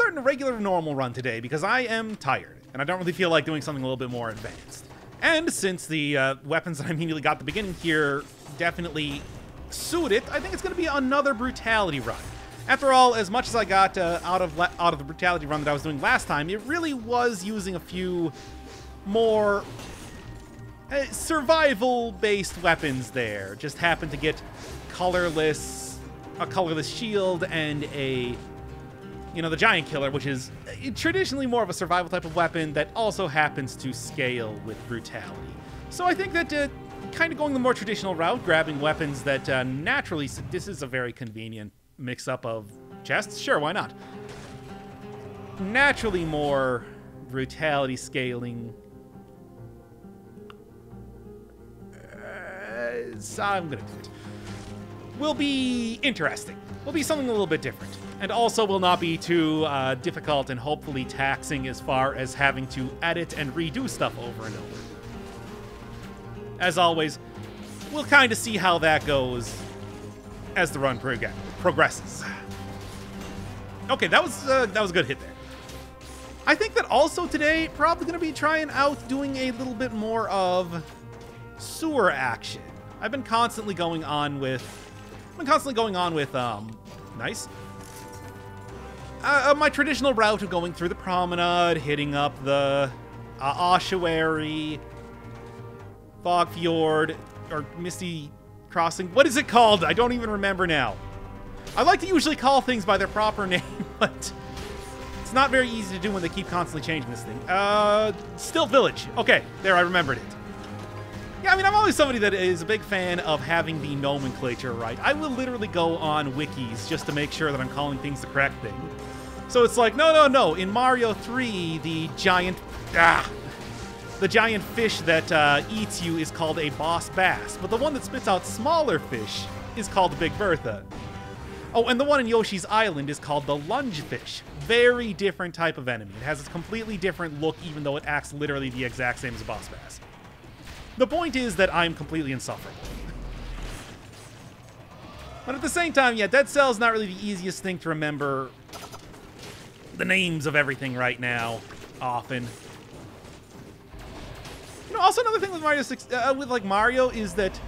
starting a regular normal run today because I am tired, and I don't really feel like doing something a little bit more advanced. And since the weapons that I immediately got at the beginning here definitely suit it, I think it's going to be another Brutality run. After all, as much as I got out of the Brutality run that I was doing last time, it really was using a few more survival-based weapons there. Just happened to get a colorless shield and the Giant Killer, which is traditionally more of a survival type of weapon that also happens to scale with Brutality. So I think that kind of going the more traditional route, grabbing weapons that naturally, this is a very convenient mix-up of chests? Sure, why not? Naturally more Brutality scaling. So I'm gonna do it. Will be interesting. Will be something a little bit different. And also will not be too difficult and hopefully taxing as far as having to edit and redo stuff over and over. As always, we'll kind of see how that goes as the run progresses. Okay, that was a good hit there. I think that also today, probably going to be trying out doing a little bit more of sewer action. I've been constantly going on with, nice. My traditional route of going through the promenade, hitting up the ossuary, Fog Fjord, or Misty Crossing. What is it called? I don't even remember now. I like to usually call things by their proper name, but it's not very easy to do when they keep constantly changing this thing. Still Village. Okay, there, I remembered it. Yeah, I mean, I'm always somebody that is a big fan of having the nomenclature right. I will literally go on wikis just to make sure that I'm calling things the correct thing. So it's like, no. In Mario 3, the giant fish that eats you is called a Boss Bass, but the one that spits out smaller fish is called Big Bertha. Oh, and the one in Yoshi's Island is called the Lunge Fish. Very different type of enemy. It has a completely different look, even though it acts literally the exact same as a Boss Bass. The point is that I'm completely insufferable. But at the same time, yeah, Dead Cell's not really the easiest thing to remember the names of everything right now, often. You know, also another thing with Mario is that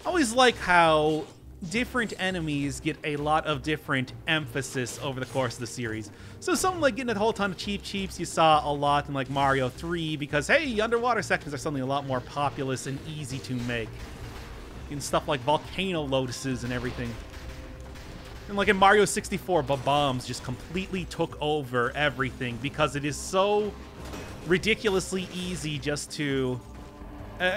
I always like how different enemies get a lot of different emphasis over the course of the series. So something like getting a whole ton of Cheep Cheeps you saw a lot in like Mario 3 because, hey, underwater sections are something a lot more populous and easy to make. In stuff like volcano lotuses and everything. And like in Mario 64, Bob-Bombs just completely took over everything because it is so ridiculously easy just to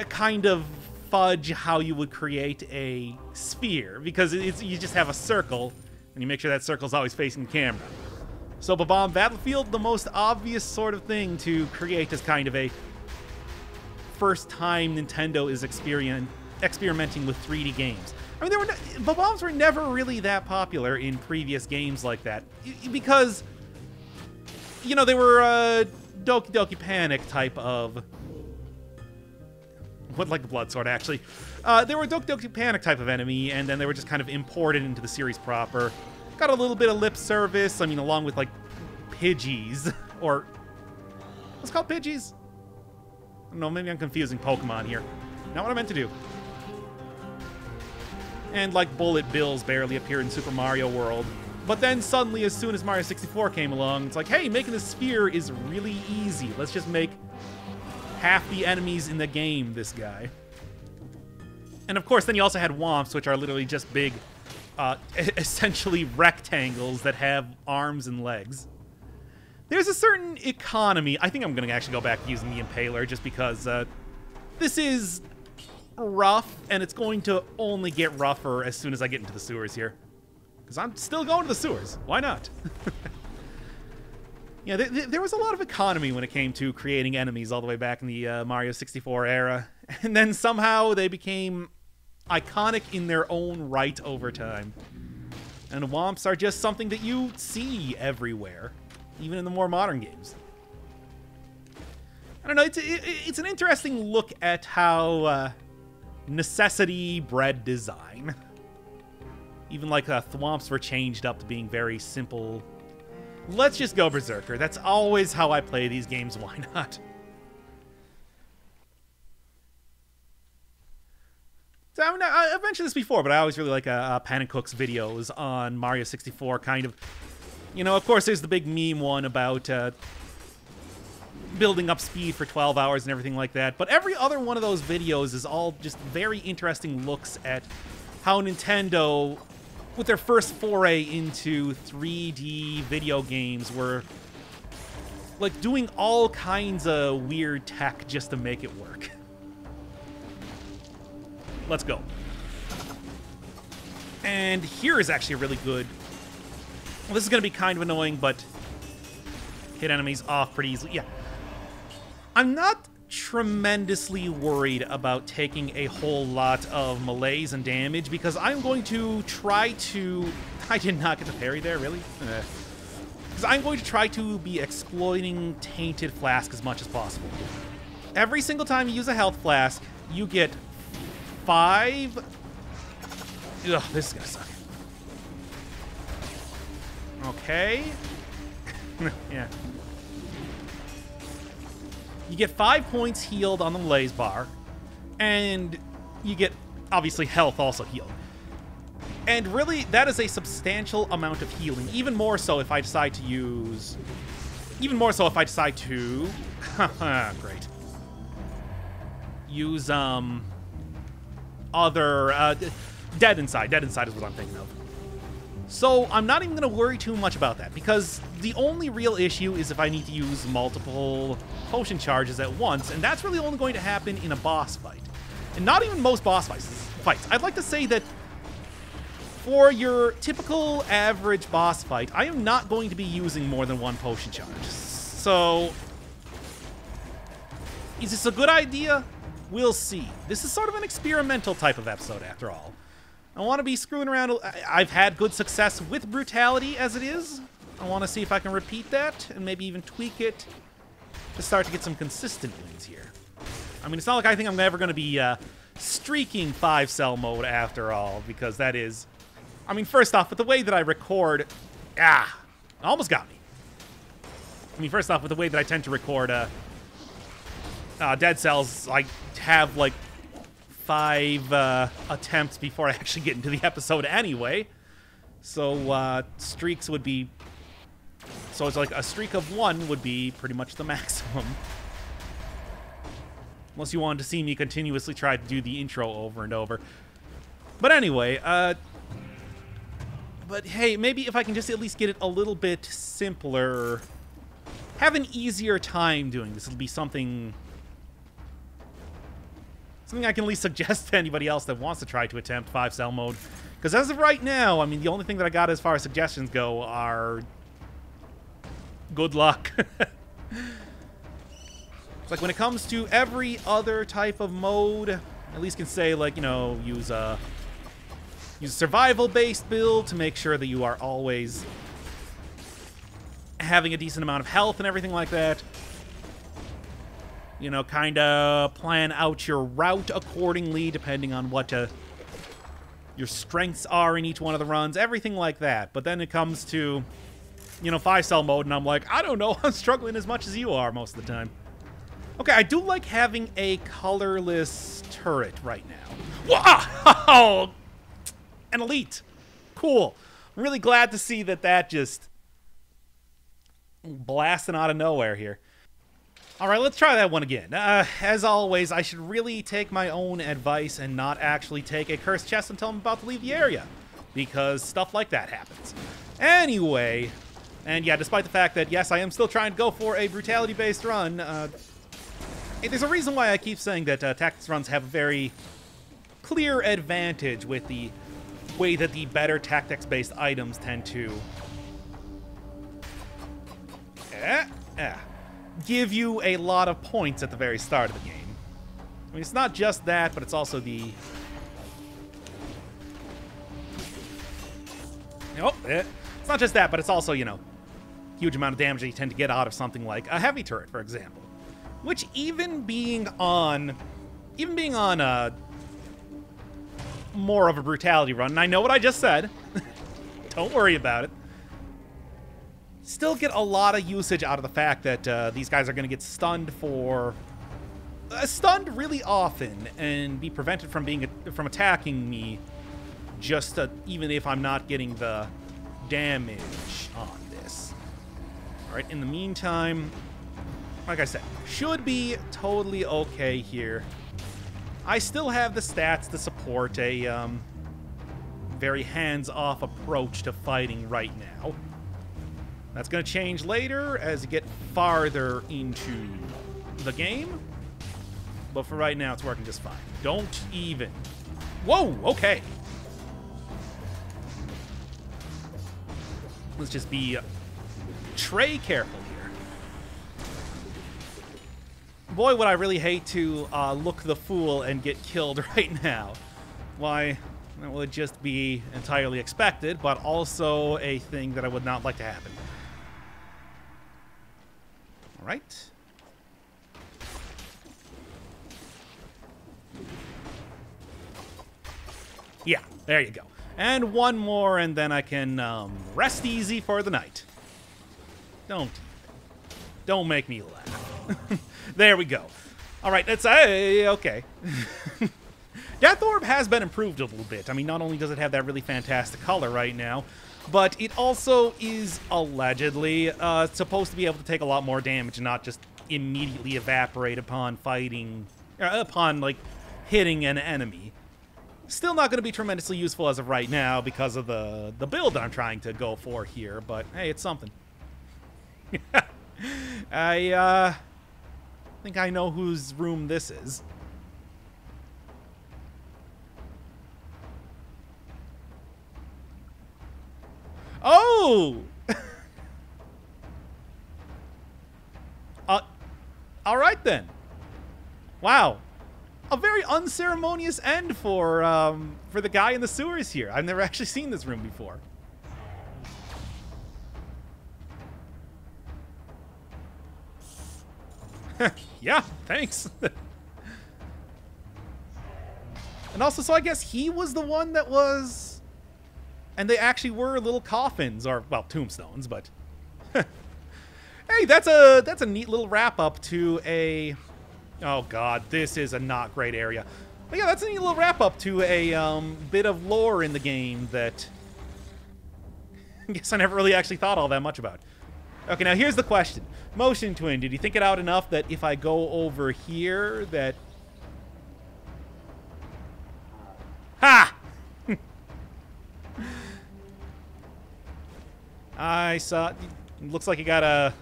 kind of fudge how you would create a sphere, because you just have a circle and you make sure that circle's always facing the camera. So Bob-Bomb Battlefield, the most obvious sort of thing to create as kind of a first time Nintendo is experimenting with 3D games. I mean, Bob-Bombs were never really that popular in previous games like that because, you know, they were Doki Doki Panic type of... like the Blood Sword, actually. They were a Doki Doki Panic type of enemy, and then they were just kind of imported into the series proper. Got a little bit of lip service, I mean, along with, like, Pidgeys. Or... what's it called, Pidgeys? I don't know, maybe I'm confusing Pokemon here. Not what I meant to do. And, like, Bullet Bills barely appeared in Super Mario World. But then suddenly, as soon as Mario 64 came along, it's like, hey, making a sphere is really easy. Let's just make half the enemies in the game this guy. And of course, then you also had Womps, which are literally just big, essentially rectangles that have arms and legs. There's a certain economy. I think I'm going to actually go back to using the Impaler just because this is rough, and it's going to only get rougher as soon as I get into the sewers here. Because I'm still going to the sewers. Why not? Yeah, there was a lot of economy when it came to creating enemies all the way back in the Mario 64 era. And then somehow they became iconic in their own right over time. And Womps are just something that you see everywhere, even in the more modern games. I don't know, it's an interesting look at how necessity bred design. Even like Thwomps were changed up to being very simple Let's just go Berserker. That's always how I play these games. Why not? So, I mean, I've mentioned this before, but I always really like Pan and Cook's videos on Mario 64, kind of. You know, of course, there's the big meme one about building up speed for 12 hours and everything like that, but every other one of those videos is all just very interesting looks at how Nintendo, with their first foray into 3D video games, were like doing all kinds of weird tech just to make it work. Let's go. And here is actually a really good... Well, this is going to be kind of annoying, but hit enemies off pretty easily. Yeah. I'm not tremendously worried about taking a whole lot of melees and damage, because I'm going to try to... I did not get the parry there, really? Because I'm going to try to be exploiting Tainted Flask as much as possible. Every single time you use a health flask, you get 5... Ugh, this is gonna suck. Okay. Yeah. You get 5 points healed on the melees bar, and you get, obviously, health also healed. And really, that is a substantial amount of healing, even more so if I decide to use... Even more so if I decide to... Great. Use, other... Dead Inside. Dead Inside is what I'm thinking of. So I'm not even going to worry too much about that, because the only real issue is if I need to use multiple potion charges at once, and that's really only going to happen in a boss fight. And not even most boss fights. I'd like to say that for your typical average boss fight, I am not going to be using more than 1 potion charge. So, is this a good idea? We'll see. This is sort of an experimental type of episode, after all. I want to be screwing around. I've had good success with Brutality as it is. I want to see if I can repeat that and maybe even tweak it to start to get some consistent wins here. I mean, it's not like I think I'm ever going to be streaking 5-cell mode after all, because that is... I mean, first off, with the way that I record... almost got me. I mean, first off, with the way that I tend to record Dead Cells, I have, like, 5 attempts before I actually get into the episode anyway. So streaks would be... So it's like a streak of 1 would be pretty much the maximum. Unless you wanted to see me continuously try to do the intro over and over. But anyway, but hey, maybe if I can just at least get it a little bit simpler, have an easier time doing this, it'll be something I can at least suggest to anybody else that wants to try to attempt 5-cell mode. Because as of right now, I mean, the only thing that I got as far as suggestions go are... good luck. It's like when it comes to every other type of mode, at least can say, like, you know, use a survival-based build to make sure that you are always having a decent amount of health and everything like that. You know, kind of plan out your route accordingly, depending on what your strengths are in each one of the runs, everything like that. But then it comes to, you know, 5-cell mode, and I'm like, I don't know, I'm struggling as much as you are most of the time. Okay, I do like having a colorless turret right now. Wow! An elite. Cool. I'm really glad to see that just blasting out of nowhere here. All right, let's try that one again. As always, I should really take my own advice and not actually take a cursed chest until I'm about to leave the area, because stuff like that happens. Anyway, and yeah, despite the fact that, yes, I am still trying to go for a brutality-based run, there's a reason why I keep saying that tactics runs have a very clear advantage with the way that the better tactics-based items tend to give you a lot of points at the very start of the game. I mean, it's not just that, but it's also the... It's not just that, but it's also, you know, huge amount of damage that you tend to get out of something like a heavy turret, for example. Which even being on more of a brutality run, and I know what I just said, don't worry about it. still get a lot of usage out of the fact that these guys are going to get stunned for... stunned really often and be prevented from from attacking me, just even if I'm not getting the damage on this. All right, in the meantime, like I said, should be totally okay here. I still have the stats to support a very hands-off approach to fighting right now. That's going to change later as you get farther into the game. But for right now, it's working just fine. Don't even... Whoa, okay. Let's just be tray careful here. Boy, would I really hate to look the fool and get killed right now. Why, that would just be entirely expected, but also a thing that I would not like to happen. All right. Yeah, there you go. And one more, and then I can rest easy for the night. Don't make me laugh. There we go. All right, that's okay. Death Orb has been improved a little bit. I mean, not only does it have that really fantastic color right now, but it also is allegedly supposed to be able to take a lot more damage and not just immediately evaporate upon fighting, upon like hitting an enemy. Still not going to be tremendously useful as of right now because of the build that I'm trying to go for here, but hey, it's something. I think I know whose room this is. Oh! All right then. Wow. A very unceremonious end for the guy in the sewers here. I've never actually seen this room before. Yeah, thanks. And also, so I guess he was the one that was... And they actually were little coffins, or, well, tombstones, but... Hey, that's a neat little wrap-up to a... Oh, God, this is a not great area. But yeah, that's a neat little wrap-up to a bit of lore in the game that I guess I never really actually thought all that much about. Okay, now here's the question. Motion Twin, did you think it out enough that if I go over here that... Ha! I saw... Looks like you got a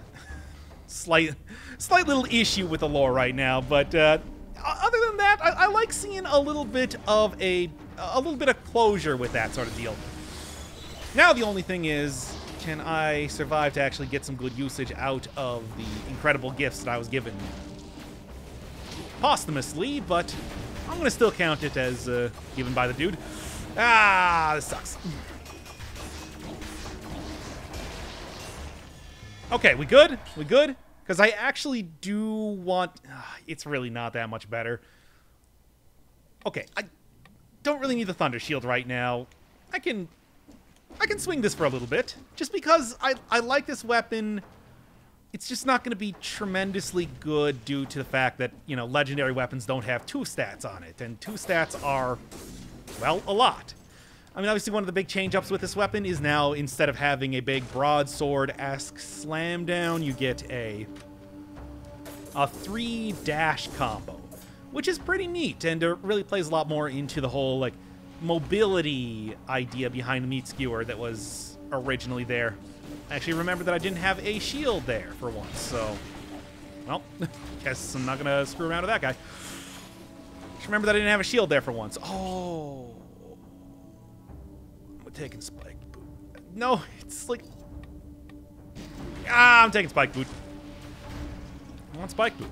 slight little issue with the lore right now, but other than that, I like seeing a little bit of closure with that sort of deal. Now the only thing is, can I survive to actually get some good usage out of the incredible gifts that I was given posthumously, but I'm going to still count it as given by the dude. Ah, this sucks. Okay, we good? We good? Because I actually do want... it's really not that much better. Okay, I don't really need the Thunder Shield right now. I can swing this for a little bit. Just because I like this weapon. It's just not going to be tremendously good due to the fact that, you know, legendary weapons don't have 2 stats on it. And 2 stats are, well, a lot. I mean, obviously one of the big change-ups with this weapon is now instead of having a big broadsword-esque slam down, you get a 3-dash combo, which is pretty neat, and it really plays a lot more into the whole, like, mobility idea behind the meat skewer that was originally there. I actually remember that I didn't have a shield there for once, so... Well, guess I'm not gonna screw around with that guy. Just remember that I didn't have a shield there for once. Oh... taking Spike Boot. No, it's like... I'm taking Spike Boot. I want Spike Boot.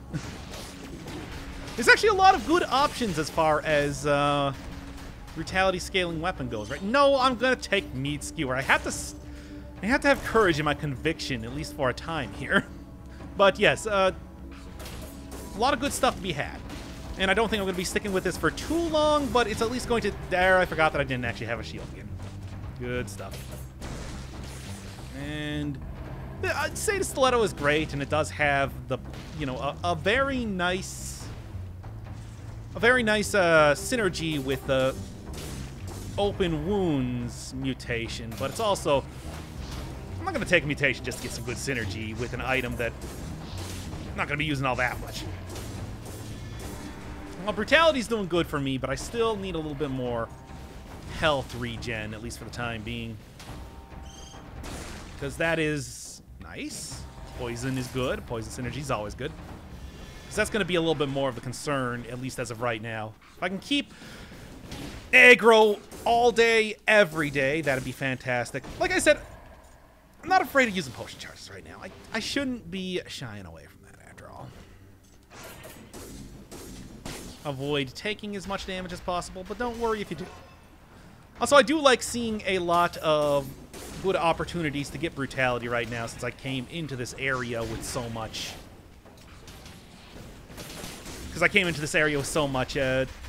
There's actually a lot of good options as far as brutality scaling weapon goes, right? No, I'm gonna take Meat Skewer. I have to have courage in my conviction, at least for a time here. But yes, a lot of good stuff to be had. And I don't think I'm gonna be sticking with this for too long, but it's at least going to... There, I forgot that I didn't actually have a shield again. Good stuff. And I'd say the stiletto is great, and it does have the, you know, a very nice synergy with the open wounds mutation, but it's also, I'm not going to take a mutation just to get some good synergy with an item that I'm not going to be using all that much. Well, brutality's doing good for me, but I still need a little bit more health regen, at least for the time being. Because that is nice. Poison is good. Poison synergy is always good. So that's going to be a little bit more of a concern, at least as of right now. If I can keep aggro all day, every day, that'd be fantastic. Like I said, I'm not afraid of using potion charges right now. I shouldn't be shying away from that after all. Avoid taking as much damage as possible, but don't worry if you do. Also, I do like seeing a lot of good opportunities to get brutality right now since I came into this area with so much. Because I came into this area with so much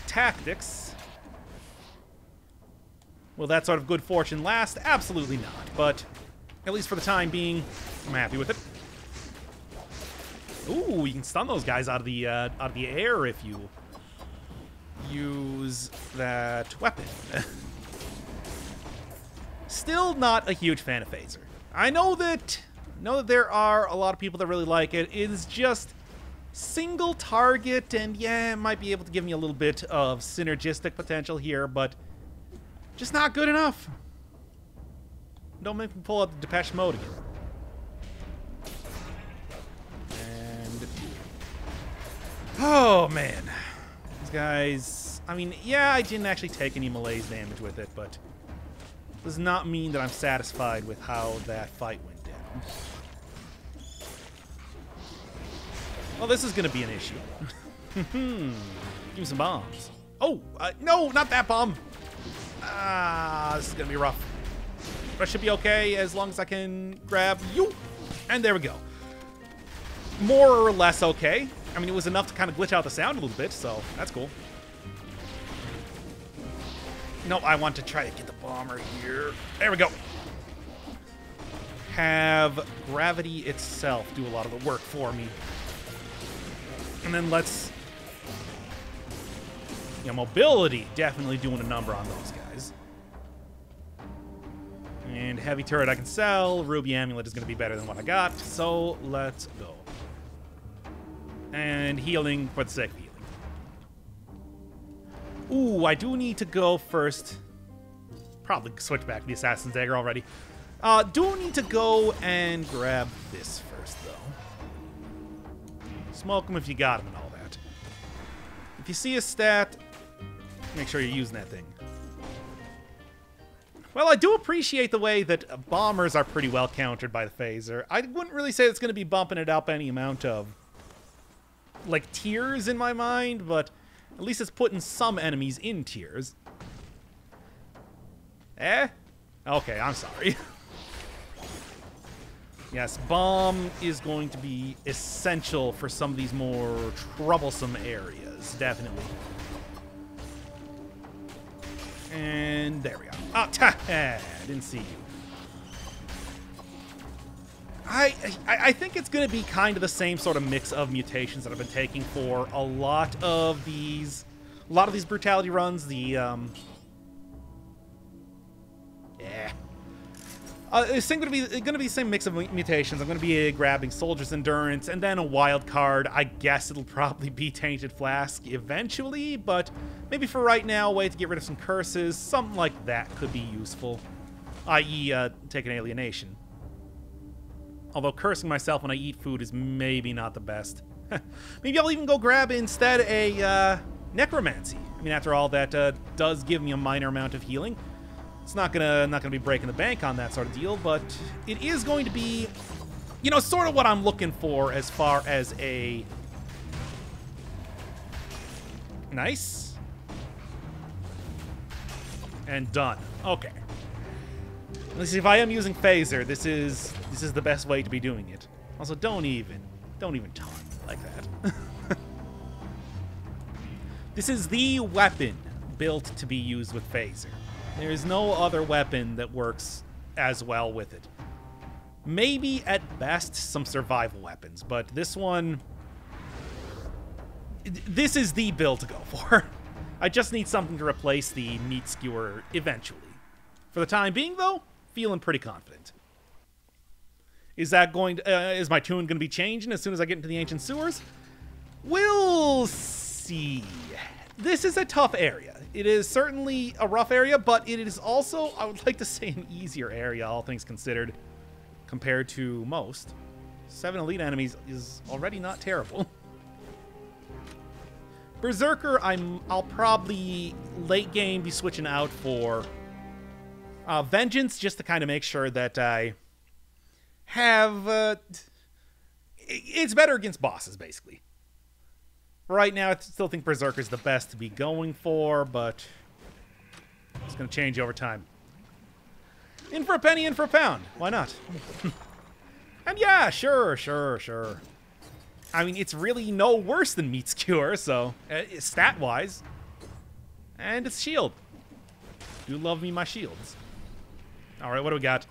tactics. Will that sort of good fortune last? Absolutely not, but at least for the time being, I'm happy with it. Ooh, you can stun those guys out of the air if you use that weapon. Still not a huge fan of Phaser. I know that there are a lot of people that really like it. It is just single target, and yeah, it might be able to give me a little bit of synergistic potential here, but just not good enough. Don't make me pull out the Depeche Mode again. And oh man, these guys. I mean, yeah, I didn't actually take any malaise damage with it, but does not mean that I'm satisfied with how that fight went down. Well, this is going to be an issue. Give me some bombs. Oh, no, not that bomb. This is going to be rough. But I should be okay as long as I can grab you. And there we go. More or less okay. I mean, it was enough to kind of glitch out the sound a little bit, so that's cool. No, I want to try to get the bomber here. There we go. Have gravity itself do a lot of the work for me. And then let's... Yeah, mobility definitely doing a number on those guys. And heavy turret I can sell. Ruby amulet is going to be better than what I got. So let's go. And healing for the sake of healing. Ooh, I do need to go first. Probably switch back to the Assassin's Dagger already. Do need to go and grab this first, though. Smoke him if you got him and all that. If you see a stat, make sure you're using that thing. Well, I do appreciate the way that bombers are pretty well countered by the phaser. I wouldn't really say it's going to be bumping it up any amount of, like, tiers in my mind, but at least it's putting some enemies in tiers. Eh? Okay, I'm sorry. Yes, bomb is going to be essential for some of these more troublesome areas, definitely. And there we go. Oh, didn't see you. I think it's going to be kind of the same sort of mix of mutations that I've been taking for a lot of these brutality runs. It's going to be the same mix of mutations. I'm going to be grabbing Soldier's Endurance and then a wild card. I guess it'll probably be Tainted Flask eventually, but maybe for right now, a way to get rid of some curses, something like that could be useful, i.e. Take an Alienation. Although cursing myself when I eat food is maybe not the best. Maybe I'll even go grab instead a Necromancy. I mean, after all, that does give me a minor amount of healing. It's not gonna be breaking the bank on that sort of deal, but it is going to be, you know, sort of what I'm looking for as far as a nice and done. Okay. Let's see, if I am using phaser, this is the best way to be doing it. Also, don't even taunt like that. This is the weapon built to be used with phaser. There is no other weapon that works as well with it. Maybe, at best, some survival weapons, but this one... This is the build to go for. I just need something to replace the meat skewer eventually. For the time being, though, feeling pretty confident. Is that going to, is my tune going to be changing as soon as I get into the ancient sewers? We'll see. This is a tough area. It is certainly a rough area, but it is also, I would like to say, an easier area, all things considered, compared to most. 7 elite enemies is already not terrible. Berserker, I'll probably late game be switching out for Vengeance, just to kind of make sure that I have... it's better against bosses, basically. Right now, I still think Berserker's the best to be going for, but it's going to change over time. In for a penny, in for a pound. Why not? And yeah, sure. I mean, it's really no worse than Meat Skewer, so stat-wise. And it's shield. Do love me my shields. All right, what do we got?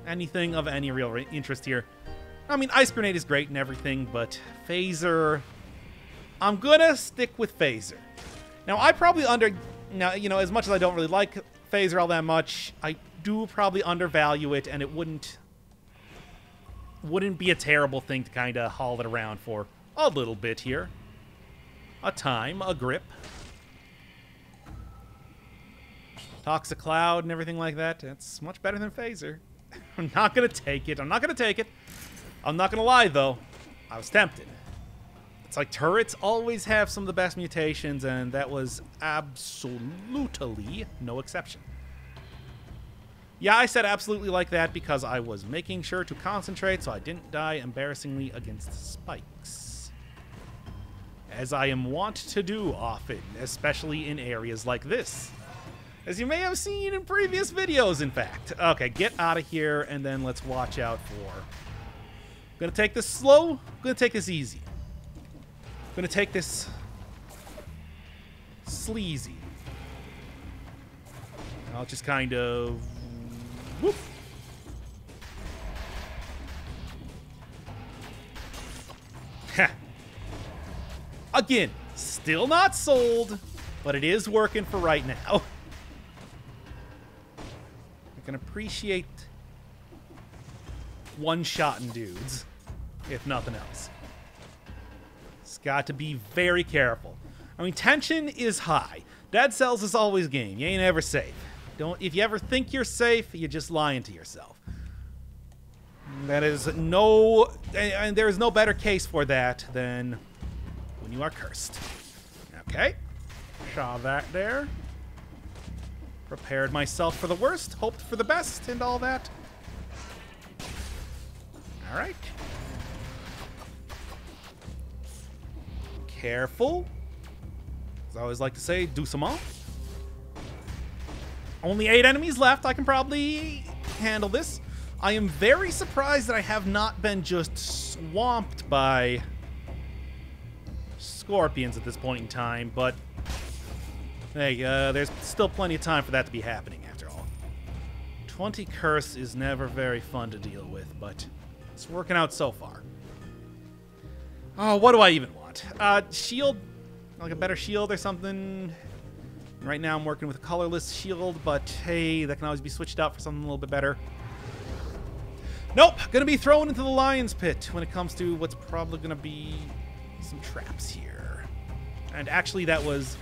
Anything of any real interest here? I mean, Ice Grenade is great and everything, but Phaser... I'm gonna stick with Phaser. Now, I probably Now, you know, as much as I don't really like Phaser all that much, I do probably undervalue it, and it wouldn't be a terrible thing to kind of haul it around for a little bit here. A time, a grip. Toxic Cloud and everything like that. That's much better than Phaser. I'm not going to take it. I'm not going to take it. I'm not going to lie, though. I was tempted. It's like turrets always have some of the best mutations, and that was absolutely no exception. Yeah, I said absolutely like that because I was making sure to concentrate so I didn't die embarrassingly against spikes. As I am wont to do often, especially in areas like this. As you may have seen in previous videos, in fact. Okay, get out of here, and then let's watch out for... I'm gonna take this slow, I'm gonna take this easy. I'm gonna take this sleazy. I'll just kind of... Whoop. Ha. Again, still not sold, but it is working for right now. I can appreciate one-shotting dudes, if nothing else. It's got to be very careful. I mean, tension is high. Dead Cells is always game. You ain't ever safe. If you ever think you're safe, you're just lying to yourself. That is no... And there is no better case for that than when you are cursed. Okay. Saw that there. Prepared myself for the worst, hoped for the best, and all that. All right. Careful. As I always like to say, doucement. Only 8 enemies left. I can probably handle this. I am very surprised that I have not been just swamped by scorpions at this point in time, but hey, there's still plenty of time for that to be happening after all. 20 curse is never very fun to deal with, but it's working out so far. Oh, what do I even want? Shield, like a better shield or something. Right now I'm working with a colorless shield, but hey, that can always be switched out for something a little bit better. Nope, gonna be thrown into the lion's pit when it comes to what's probably gonna be some traps here. And actually that was...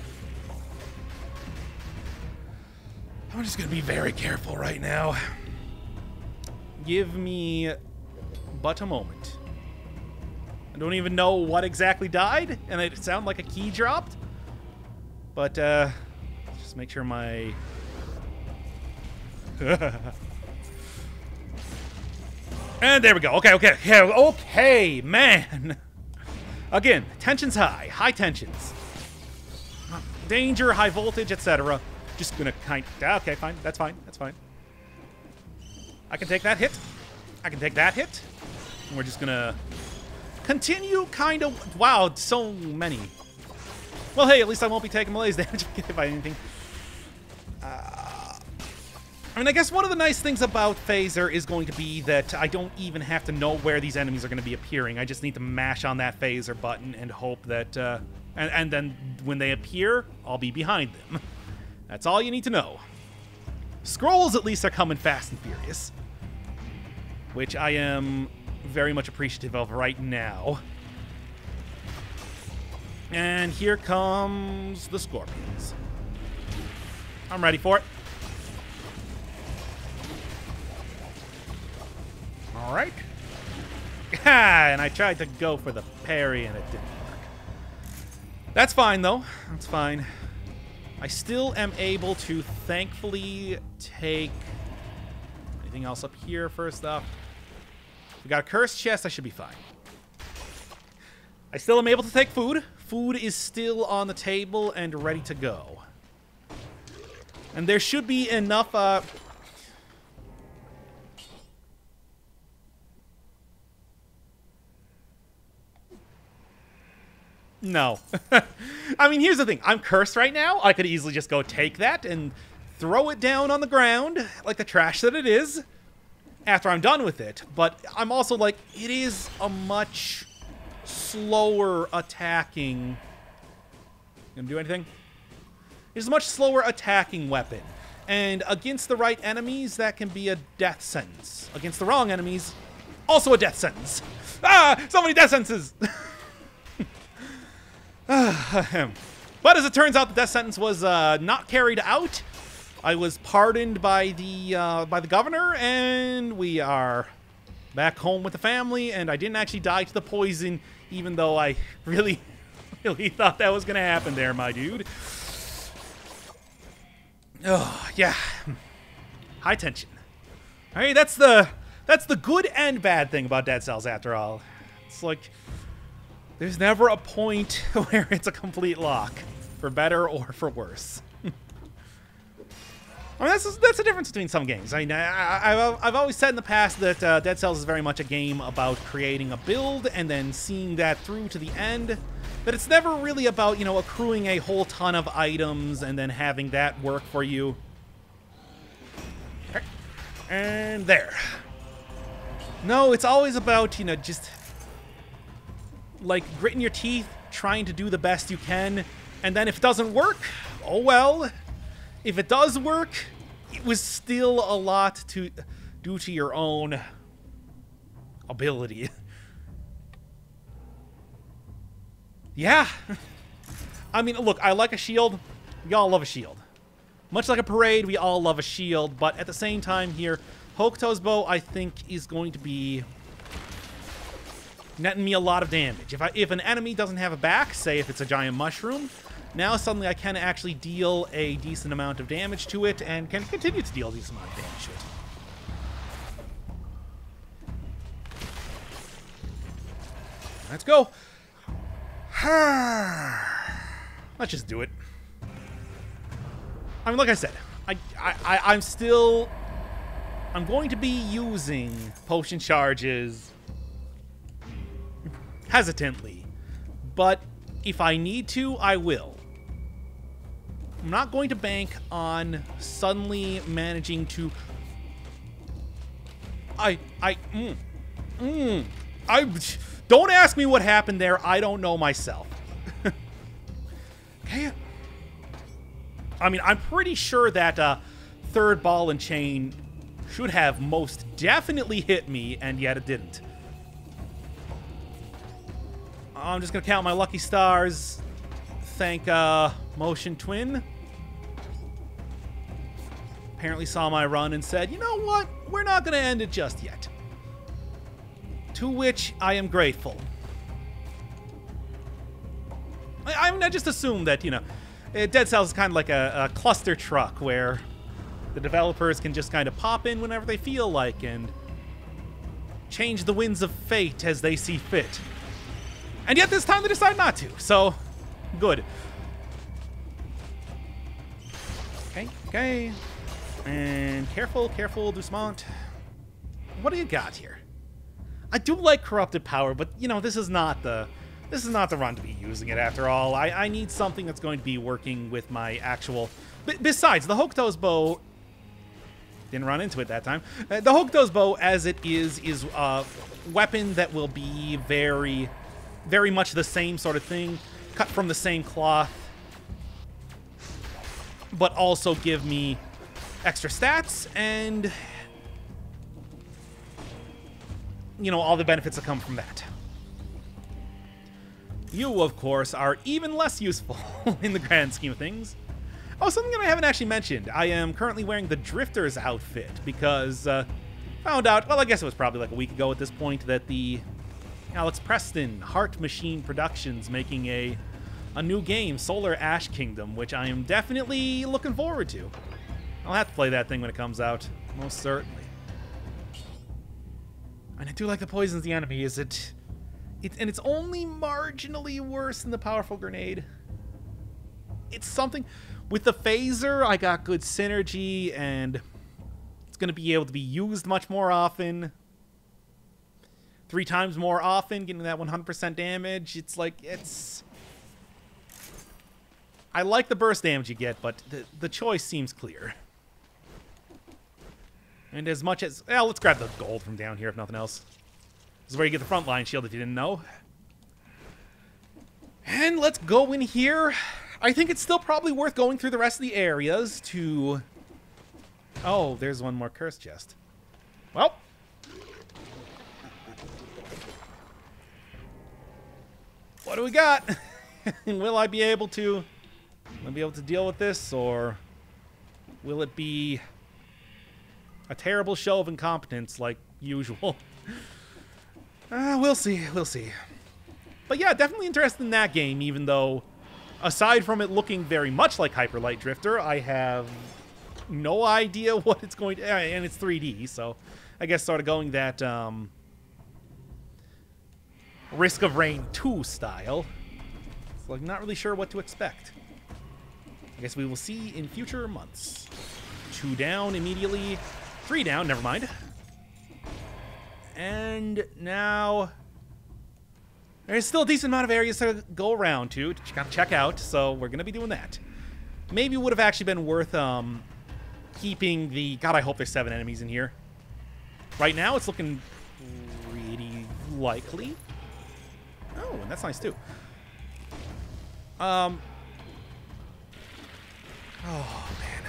I'm just gonna be very careful right now. Give me but a moment. I don't even know what exactly died, and it sounded like a key dropped. But, just make sure my... And there we go. Okay, man. Again, tension's high. High tensions. Danger, high voltage, etc. Just gonna okay, fine. That's fine. I can take that hit. And we're just gonna continue kind of... Wow, so many. Well, hey, at least I won't be taking malaise damage if I anything. I mean, I guess one of the nice things about Phaser is going to be that I don't even have to know where these enemies are going to be appearing. I just need to mash on that Phaser button and hope that, and then when they appear, I'll be behind them. That's all you need to know. Scrolls, at least, are coming fast and furious, which I am very much appreciative of right now. And here comes the Scorpions. I'm ready for it. All right. And I tried to go for the parry and it didn't work. That's fine, though. That's fine. I still am able to, thankfully, take... Anything else up here first up? We got a cursed chest. I should be fine. I still am able to take food. Food is still on the table and ready to go. And there should be enough... No. I mean, here's the thing. I'm cursed right now. I could easily just go take that and throw it down on the ground like the trash that it is after I'm done with it. But I'm also like, it is a much slower attacking... Gonna do anything? It's a much slower attacking weapon. And against the right enemies, that can be a death sentence. Against the wrong enemies, also a death sentence. Ah! So many death sentences! But as it turns out, the death sentence was not carried out. I was pardoned by the governor, and we are back home with the family. And I didn't actually die to the poison, even though I really, really thought that was gonna happen there, my dude. Oh yeah, high tension. All right, that's the good and bad thing about Dead Cells. After all, it's like. There's never a point where it's a complete lock, for better or for worse. I mean, that's the difference between some games. I mean, I've always said in the past that Dead Cells is very much a game about creating a build and then seeing that through to the end. That it's never really about, you know, accruing a whole ton of items and then having that work for you. And there. No, it's always about, you know, just... like gritting your teeth, trying to do the best you can, and then if it doesn't work, oh well. If it does work, it was still a lot to due to your own ability. Yeah. I mean, look, I like a shield. We all love a shield. Much like a parade, we all love a shield, but at the same time here, Hokuto's bow, I think, is going to be netting me a lot of damage. If an enemy doesn't have a back, say if it's a giant mushroom, now suddenly I can actually deal a decent amount of damage to it and can continue to deal a decent amount of damage to it. Let's go. Let's just do it. I mean, like I said, I'm going to be using potion charges hesitantly, but if I need to, I will. I'm not going to bank on suddenly managing to... Don't ask me what happened there. I don't know myself. Okay. I mean, I'm pretty sure that third ball and chain should have most definitely hit me, and yet it didn't. I'm just going to count my lucky stars. Thank Motion Twin. Apparently saw my run and said, you know what? We're not going to end it just yet. To which I am grateful. I just assume that, you know, Dead Cells is kind of like a cluster truck where the developers can just kind of pop in whenever they feel like and change the winds of fate as they see fit. And yet this time they decide not to, so good. Okay. And careful, Doucement. What do you got here? I do like Corrupted Power, but, you know, this is not the run to be using it after all. I need something that's going to be working with my actual... Besides, the Hokuto's bow Didn't run into it that time. The Hokuto's bow, as it is a weapon that will be very, very much the same sort of thing, cut from the same cloth, but also give me extra stats and, you know, all the benefits that come from that. You, of course, are even less useful in the grand scheme of things. Oh, something that I haven't actually mentioned. I am currently wearing the Drifter's outfit because found out, well, I guess it was probably like a week ago at this point, that the Alex Preston Heart Machine Productions making a new game, Solar Ash Kingdom, which I am definitely looking forward to. I'll have to play that thing when it comes out, most certainly. And I do like the poisons the enemy. And it's only marginally worse than the powerful grenade. It's something. With the phaser, I got good synergy, and it's going to be able to be used much more often. 3 times more often, getting that 100% damage. It's like, I like the burst damage you get, but the choice seems clear. And as much as... Well, let's grab the gold from down here, if nothing else. This is where you get the frontline shield, if you didn't know. And let's go in here. I think it's still probably worth going through the rest of the areas to... Oh, there's one more curse chest. Well. What do we got? Will I be able to deal with this, or will it be a terrible show of incompetence like usual? We'll see. We'll see. But yeah, definitely interested in that game, even though, aside from it looking very much like Hyper Light Drifter, I have no idea what it's going to... And it's 3D, so I guess sort of going that Risk of Rain 2 style. It's like not really sure what to expect. I guess we will see in future months. 2 down immediately. 3 down, never mind. And now... There's still a decent amount of areas to go around to check out, so we're going to be doing that. Maybe it would have actually been worth keeping the... God, I hope there's 7 enemies in here. Right now, it's looking pretty likely. Oh, and that's nice, too. Oh, man.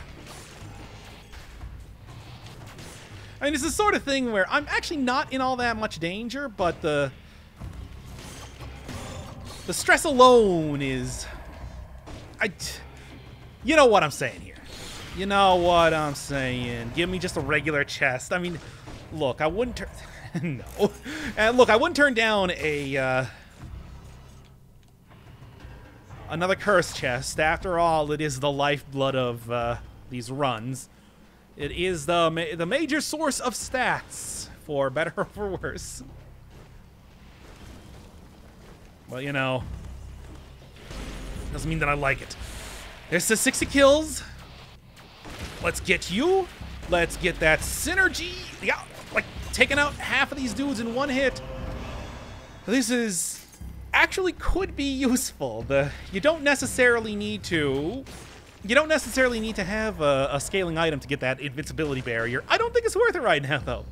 I mean, it's the sort of thing where I'm actually not in all that much danger, but the stress alone is... You know what I'm saying here. You know what I'm saying. Give me just a regular chest. I mean, look, I wouldn't turn... No. And look, I wouldn't turn down a... another curse chest. After all, it is the lifeblood of these runs. It is the major source of stats, for better or for worse. Well, you know, doesn't mean that I like it. There's the 60 kills. Let's get you. Let's get that synergy. Yeah, like taking out half of these dudes in one hit. This is actually could be useful. You don't necessarily need to have a scaling item to get that invincibility barrier. I don't think it's worth it right now, though.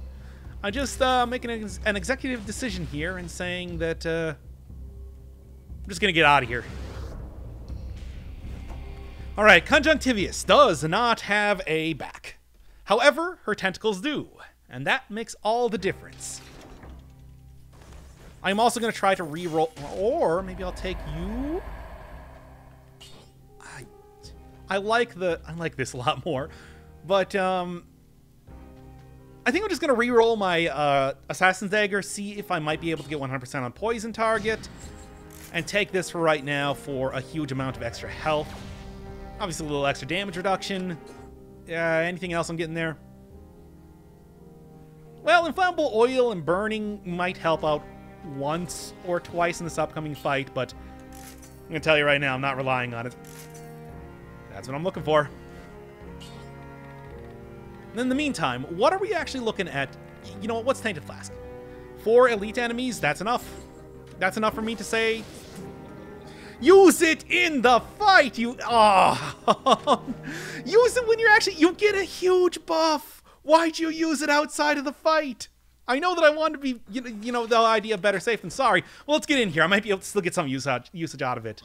I'm just making an executive decision here and saying that I'm just gonna get out of here. All right, Conjunctivius does not have a back. However, her tentacles do, and that makes all the difference. I'm also gonna try to re-roll, or maybe I'll take you. I like this a lot more, but I think I'm just gonna re-roll my Assassin's Dagger, see if I might be able to get 100% on poison target, and take this for right now for a huge amount of extra health. Obviously, a little extra damage reduction. Anything else I'm getting there? Well, inflammable oil and burning might help out once or twice in this upcoming fight, but I'm gonna tell you right now, I'm not relying on it. That's what I'm looking for. And in the meantime, what are we actually looking at? You know what? What's Tainted Flask? 4 elite enemies, that's enough. That's enough for me to say, use it in the fight, you... Oh. Use it when you're actually... You get a huge buff Why'd you use it outside of the fight? I know that I want to be, you know, the idea of better safe than sorry. Well, let's get in here. I might be able to still get some usage out of it.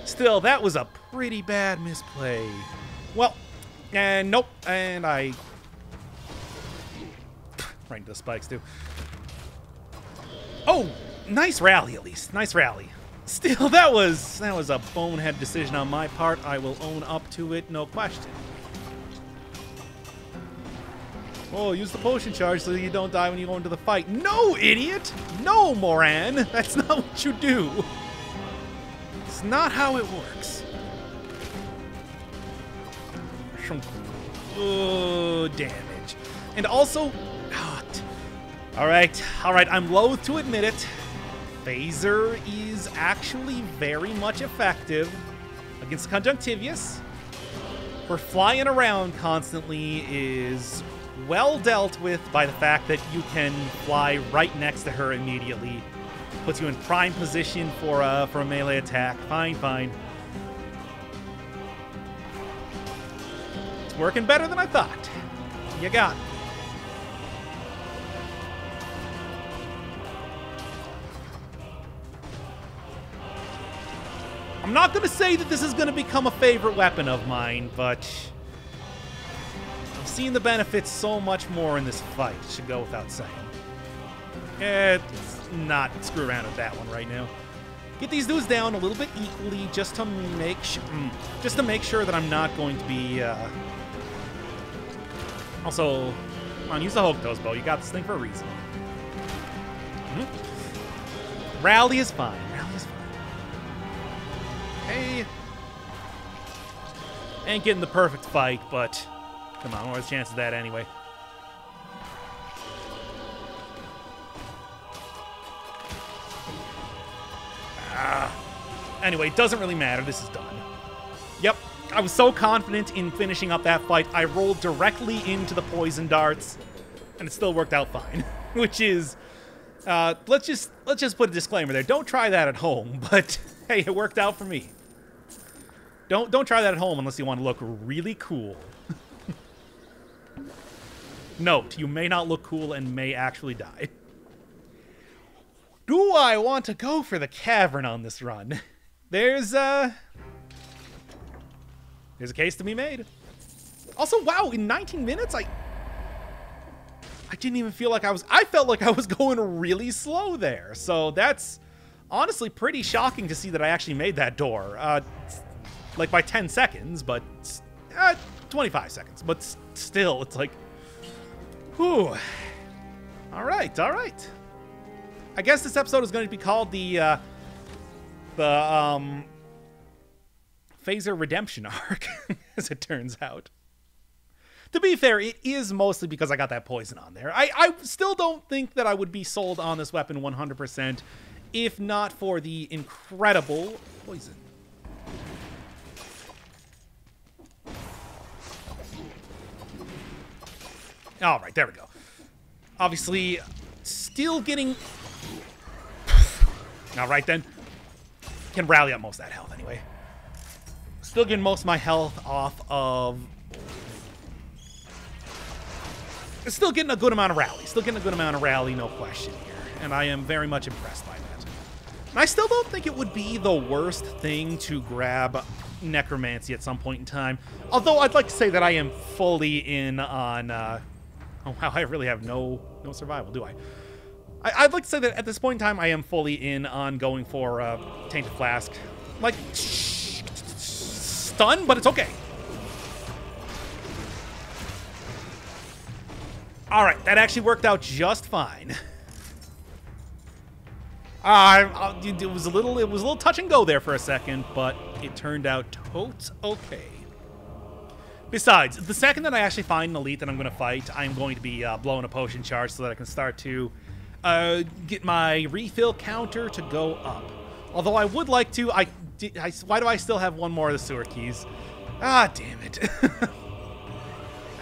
Still, that was a pretty bad misplay. Well, and nope, and I... right into the spikes, too. Oh, nice rally, at least. Nice rally. Still, that was a bonehead decision on my part. I will own up to it, no question. Oh, use the potion charge so you don't die when you go into the fight. No, idiot! No, Moran! That's not what you do. It's not how it works. Oh, damage. And also... Alright, I'm loath to admit it. Phaser is actually very much effective against Conjunctivius. Her flying around constantly is well dealt with by the fact that you can fly right next to her immediately. Puts you in prime position for a melee attack. Fine. It's working better than I thought. You got it. I'm not going to say that this is going to become a favorite weapon of mine, but I've seen the benefits so much more in this fight. It should go without saying. It's not screw around with that one right now. Get these dudes down a little bit equally, just to make sure that I'm not going to be. Also, come on, use the Hokuto's bow. You got this thing for a reason. Rally is fine. Hey. Ain't getting the perfect fight, but come on, what's the chance of that anyway? Anyway, it doesn't really matter. This is done. Yep, I was so confident in finishing up that fight, I rolled directly into the poison darts, and it still worked out fine. Which is, let's just put a disclaimer there. Don't try that at home, but hey, it worked out for me. Don't try that at home unless you want to look really cool. Note, you may not look cool and may actually die. Do I want to go for the cavern on this run? There's a case to be made. Also, wow, in 19 minutes, I didn't even feel like I felt like I was going really slow there. So that's honestly pretty shocking to see that I actually made that door. Like by 10 seconds, but 25 seconds. But still, it's like, whew. All right. I guess this episode is going to be called the Phaser Redemption Arc, as it turns out. To be fair, it is mostly because I got that poison on there. I still don't think that I would be sold on this weapon 100%, if not for the incredible poison. All right, there we go. Obviously, still getting... All right, then. Can rally up most of that health, anyway. Still getting most of my health off of... Still getting a good amount of rally. No question here. And I am very much impressed by that. And I still don't think it would be the worst thing to grab Necromancy at some point in time. Although I'd like to say that I am fully in on... oh, wow, I really have no survival, do I? I'd like to say that at this point in time, I am fully in on going for Tainted Flask. Like, stun, but it's okay. All right, that actually worked out just fine. It was a little touch and go there for a second, but it turned out totes okay. Besides, the second that I actually find an elite that I'm going to fight, I'm going to be blowing a potion charge so that I can start to get my refill counter to go up. Although I would like to, why do I still have one more of the sewer keys? Ah, damn it.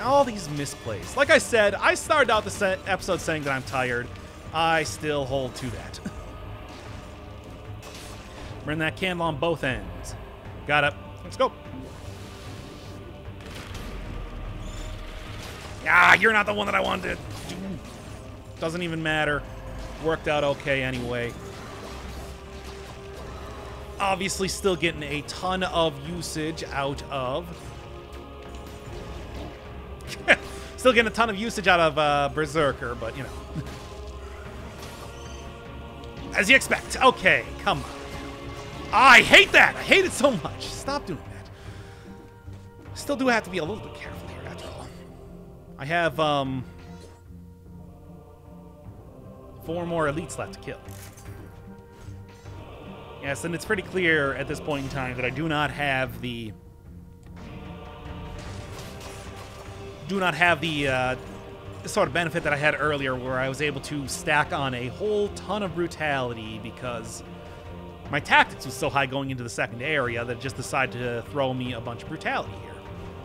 All these misplays. Like I said, I started out the episode saying that I'm tired. I still hold to that. Burn that candle on both ends. Got it. Let's go. Ah, you're not the one that I wanted. Doesn't even matter. Worked out okay anyway. Obviously still getting a ton of usage out of... Still getting a ton of usage out of Berserker, but, you know. As you expect. Okay, come on. I hate that! I hate it so much. Stop doing that. Still do have to be a little bit careful here, after all. I have, 4 more elites left to kill. Yes, and it's pretty clear at this point in time that I do not have the... sort of benefit that I had earlier where I was able to stack on a whole ton of brutality because my tactics was so high going into the second area that it just decided to throw me a bunch of brutality here,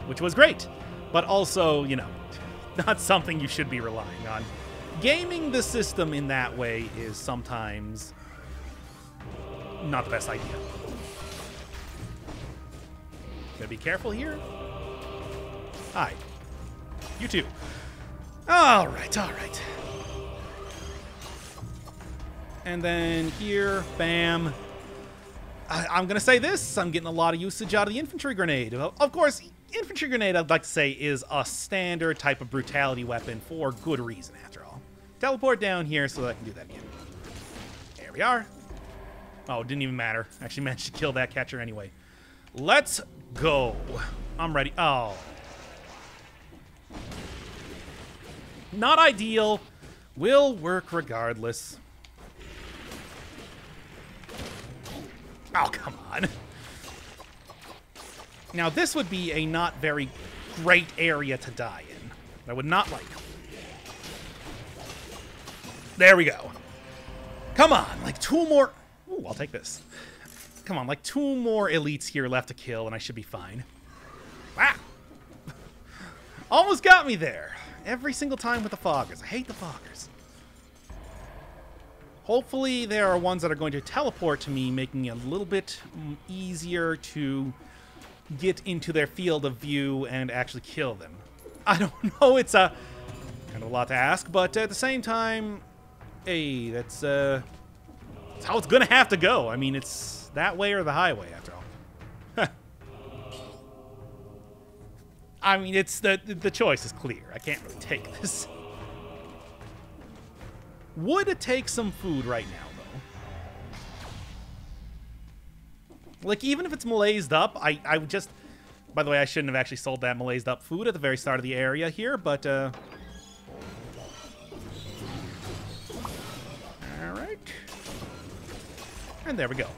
which was great, but also, you know, not something you should be relying on. Gaming the system in that way is sometimes not the best idea. Gotta be careful here. Hi. You too. All right, all right. And then here, bam. I'm going to say this. I'm getting a lot of usage out of the infantry grenade. Of course, infantry grenade, I'd like to say, is a standard type of brutality weapon for good reason, after all. Teleport down here so that I can do that again. There we are. Oh, it didn't even matter. Actually managed to kill that catcher anyway. Let's go. I'm ready. Oh. Not ideal. Will work regardless. Oh, come on. Now, this would be a not very great area to die in. I would not like. There we go. Come on, like 2 more... Ooh, I'll take this. Come on, like 2 more elites here left to kill, and I should be fine. Wow. Almost got me there. Every single time with the Foggers. I hate the Foggers. Hopefully there are ones that are going to teleport to me, making it a little bit easier to get into their field of view and actually kill them. I don't know, it's a kind of a lot to ask, but at the same time, hey, that's how it's gonna have to go. I mean, it's that way or the highway, after all. I mean, it's the choice is clear. I can't really take this. Would take some food right now, though. Like, even if it's malaised up, I would just... By the way, I shouldn't have actually sold that malaised up food at the very start of the area here, but, Alright. And there we go.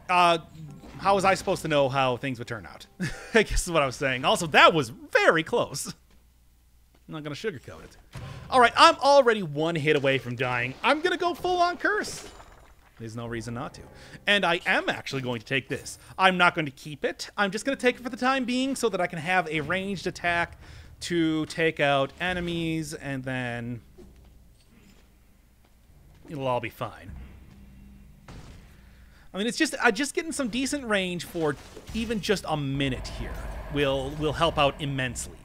How was I supposed to know how things would turn out? I guess is what I was saying. Also, that was very close. I'm not going to sugarcoat it. All right, I'm already 1 hit away from dying. I'm going to go full-on curse. There's no reason not to. And I am actually going to take this. I'm not going to keep it. I'm just going to take it for the time being so that I can have a ranged attack to take out enemies, and then it'll all be fine. I mean, it's just getting some decent range for even just a minute here will help out immensely.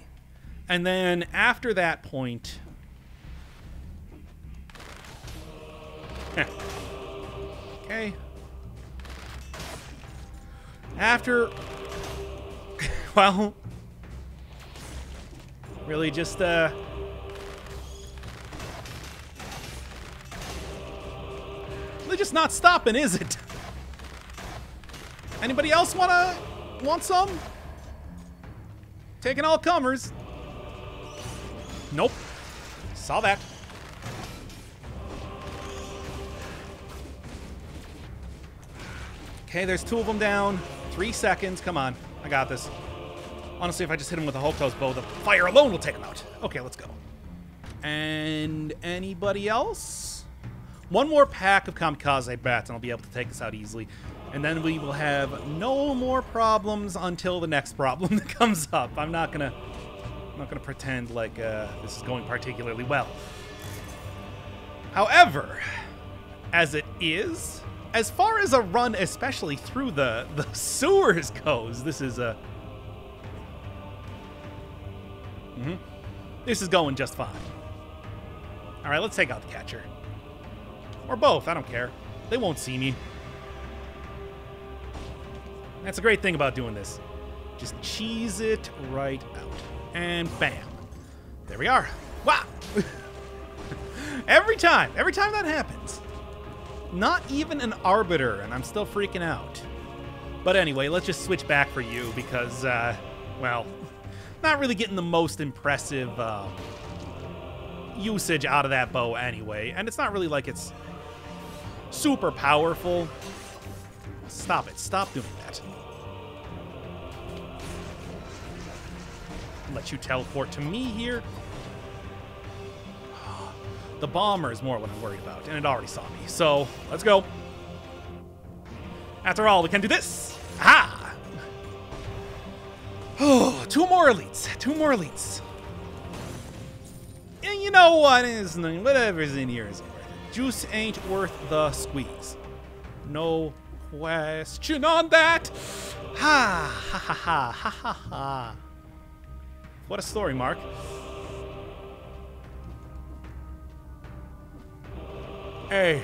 And then after that point... Okay. After... well... Really just, Really just not stopping, is it? Anybody else want some? Taking all comers. Nope. Saw that. Okay, there's 2 of them down. 3 seconds. Come on. I got this. Honestly, if I just hit him with a Hokuto's bow, the fire alone will take him out. Okay, let's go. And anybody else? 1 more pack of Kamikaze bats, and I'll be able to take this out easily. And then we will have no more problems until the next problem that comes up. I'm not gonna pretend like this is going particularly well. However, as it is, as far as a run, especially through the sewers goes, this is a... This is going just fine. All right, let's take out the catcher. Or both, I don't care. They won't see me. That's a great thing about doing this. Just cheese it right out. And bam. There we are. Wow! Every time that happens. Not even an Arbiter, and I'm still freaking out. But anyway, let's just switch back for you because, well, not really getting the most impressive usage out of that bow anyway. And it's not really like it's super powerful. Stop it. Stop doing that. Let you teleport to me here. The bomber is more what I'm worried about, and it already saw me. So, let's go. After all, we can do this. Aha! Oh, 2 more elites. 2 more elites. And you know what? Whatever's in here is worth it. Juice ain't worth the squeeze. No question on that. Ha ha ha ha ha ha ha. What a story, Mark. Hey,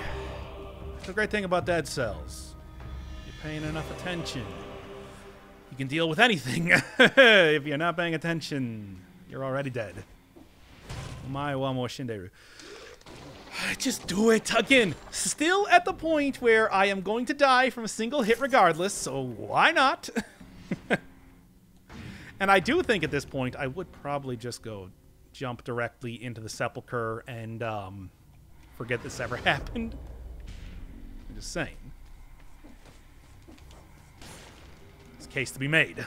the great thing about dead cells, you're paying enough attention. You can deal with anything. If you're not paying attention, you're already dead. My one more Shinderu. Just do it. Again, still at the point where I am going to die from a single hit regardless, so why not? And I do think at this point I would probably just go jump directly into the Sepulchre and forget this ever happened. I'm just saying. There's a case to be made.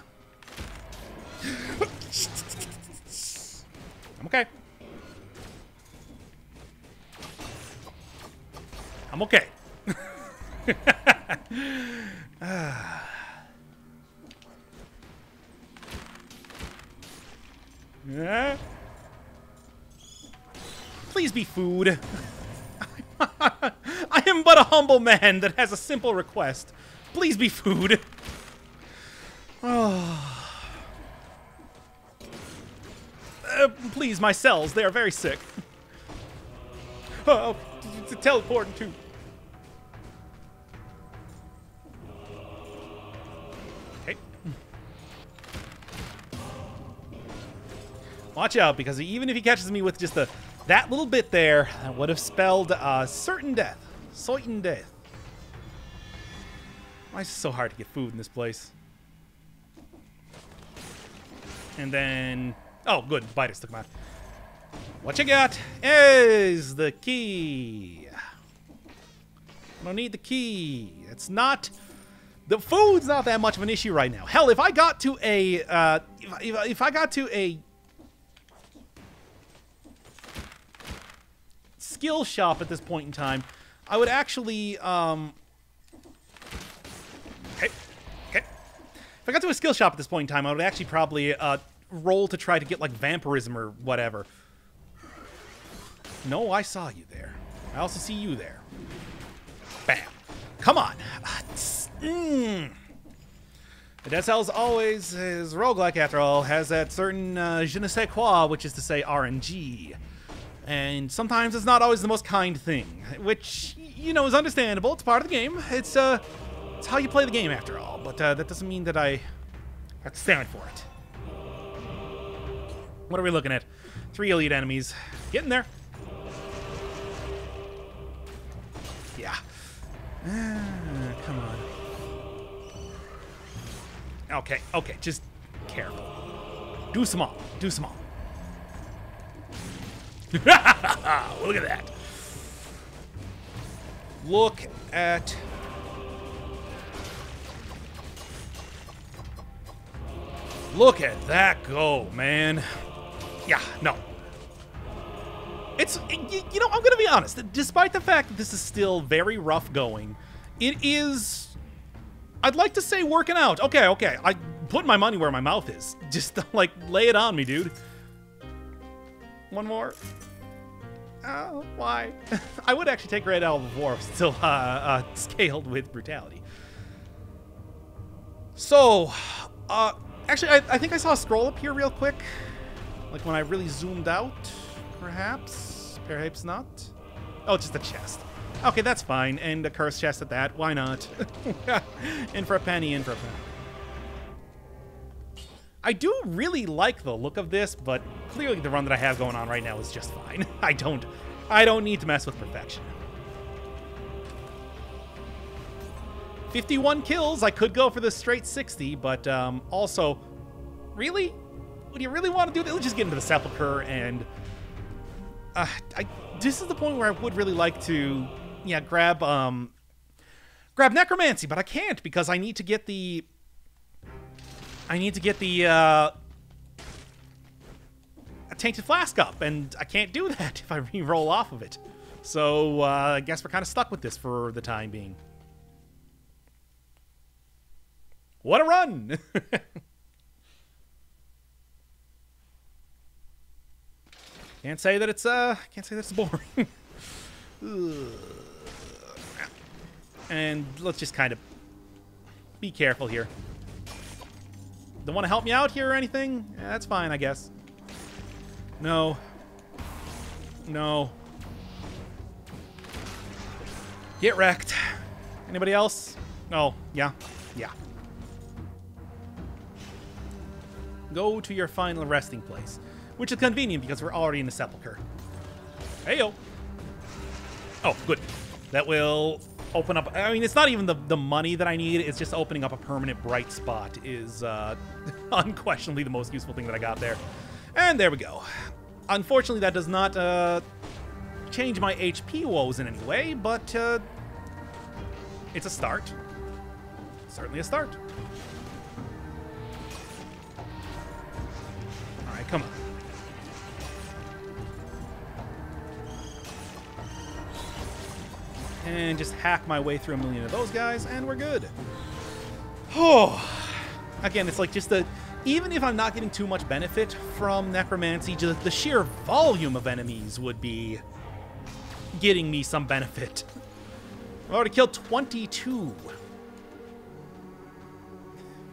I'm okay. I'm okay. Yeah. Please be food. I am but a humble man that has a simple request. Please be food. Oh. Please, my cells. They are very sick. Oh, it's a teleporting too. Okay. Watch out, because even if he catches me with just that little bit there, that would have spelled certain death. Certain death. Why is it so hard to get food in this place? And then... Oh, good. Vitus took him out. What you got is the key. I don't need the key. It's not... The food's not that much of an issue right now. Hell, if I got to a... if I got to a... skill shop at this point in time, I would actually, Okay. If I got to a skill shop at this point in time, I would actually probably, roll to try to get, like, vampirism or whatever. No, I saw you there. I also see you there. Bam. Come on. The Dead Cells always is roguelike, after all, has that certain, je ne sais quoi, which is to say RNG. And sometimes it's not always the most kind thing, which, you know, is understandable. It's part of the game. It's how you play the game, after all. But that doesn't mean that I have to stand for it. What are we looking at? 3 elite enemies. Getting there. Yeah. Come on. Okay, okay, just careful. Do small. Do small. Look at that. Look at... Look at that go, man. Yeah, no. It's, you know, I'm gonna be honest. Despite the fact that this is still very rough going, it is... I'd like to say working out. Okay, okay. I put my money where my mouth is. Just, like, lay it on me, dude. One more. Oh, why? I would actually take Red Elf of War if still scaled with brutality. So, actually, I think I saw a scroll up here real quick. Like when I really zoomed out, perhaps? Perhaps not? Oh, it's just a chest. Okay, that's fine. And a cursed chest at that. Why not? In for a penny, in for a penny. I do really like the look of this, but clearly the run that I have going on right now is just fine. I don't need to mess with perfection. 51 kills. I could go for the straight 60, but also, really? Would you really want to do that? Let's just get into the Sepulchre, and this is the point where I would really like to, yeah, grab Necromancy, but I can't because I need to get the Tainted Flask up, and I can't do that if I re-roll off of it. So I guess we're kind of stuck with this for the time being. What a run! Can't say that it's boring. And let's just kind of be careful here. Don't want to help me out here or anything? Yeah, that's fine, I guess. No. No. Get wrecked. Anybody else? Oh, yeah. Yeah. Go to your final resting place, which is convenient because we're already in the Sepulchre. Heyo. Oh, good. That will open up. I mean, it's not even the money that I need. It's just opening up a permanent bright spot is unquestionably the most useful thing that I got there. And there we go. Unfortunately, that does not change my HP woes in any way, but it's a start. Certainly a start. All right, come on. And just hack my way through a million of those guys, and we're good. Oh, again, it's like just the... Even if I'm not getting too much benefit from Necromancy, just the sheer volume of enemies would be getting me some benefit. I've already killed 22.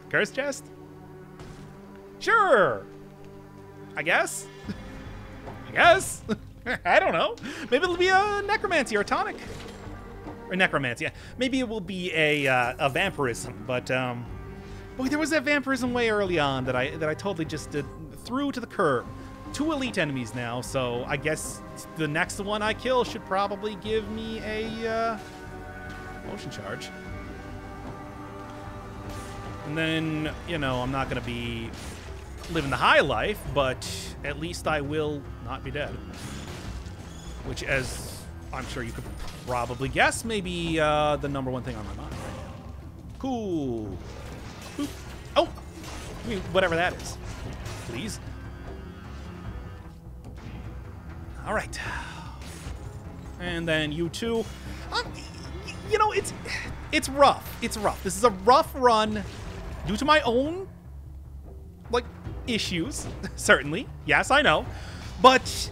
Curse chest? Sure. I guess. I guess. I don't know. Maybe it'll be a Necromancy or a tonic. Or Necromancy. Yeah. Maybe it will be a Vampirism, but boy, there was that Vampirism way early on that I totally just threw to the curb. 2 elite enemies now, so I guess the next one I kill should probably give me a motion charge. And then, you know, I'm not going to be living the high life, but at least I will not be dead. Which, as I'm sure you could probably guess, may be the #1 thing on my mind right now. Cool. Boop. Oh! I mean, whatever that is. Please. All right. And then you two. You know, it's rough. It's rough. This is a rough run due to my own, like, issues, certainly. Yes, I know. But